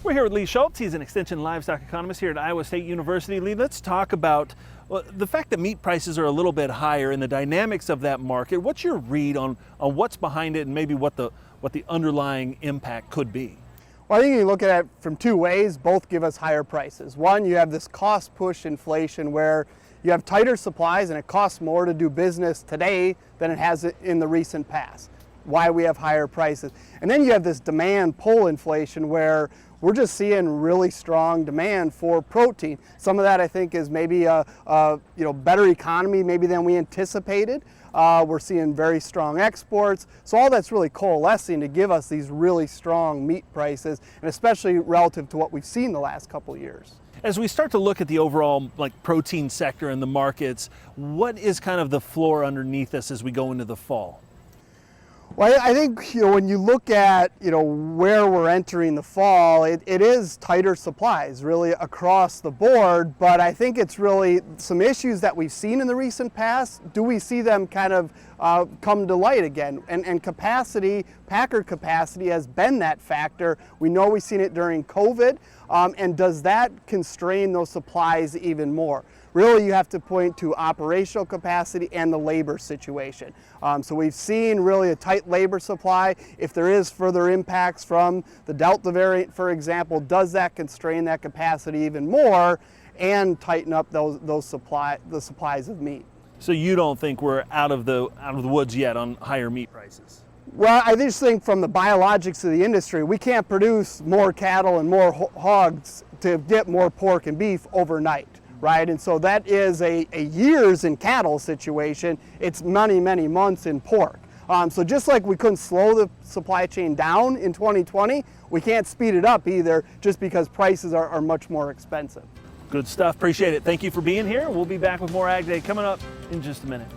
We're here with Lee Schultz. He's an extension livestock economist here at Iowa State University. Lee, let's talk about the fact that meat prices are a little bit higher and the dynamics of that market. What's your read on what's behind it and maybe what the underlying impact could be? Well, I think you look at it from two ways. Both give us higher prices. One, you have this cost push inflation where you have tighter supplies and it costs more to do business today than it has in the recent past. Why we have higher prices. And then you have this demand pull inflation where we're just seeing really strong demand for protein. Some of that I think is maybe a better economy maybe than we anticipated. We're seeing very strong exports. So all that's really coalescing to give us these really strong meat prices, and especially relative to what we've seen the last couple of years. As we start to look at the overall protein sector and the markets, what is kind of the floor underneath us as we go into the fall? Well, I think when you look at where we're entering the fall, it is tighter supplies really across the board. But I think it's really some issues that we've seen in the recent past. Do we see them kind of come to light again? And capacity, packer capacity, has been that factor. We know we've seen it during COVID, and does that constrain those supplies even more? Really, you have to point to operational capacity and the labor situation. So we've seen really a tight labor supply. If there is further impacts from the Delta variant, for example, does that constrain that capacity even more and tighten up the supplies of meat? So you don't think we're out of the woods yet on higher meat prices? Well, I just think from the biologics of the industry, we can't produce more cattle and more hogs to get more pork and beef overnight. Right, and so that is a years in cattle situation. It's many, many months in pork. So just like we couldn't slow the supply chain down in 2020, we can't speed it up either just because prices are much more expensive. Good stuff. Appreciate it. Thank you for being here. We'll be back with more Ag Day coming up in just a minute.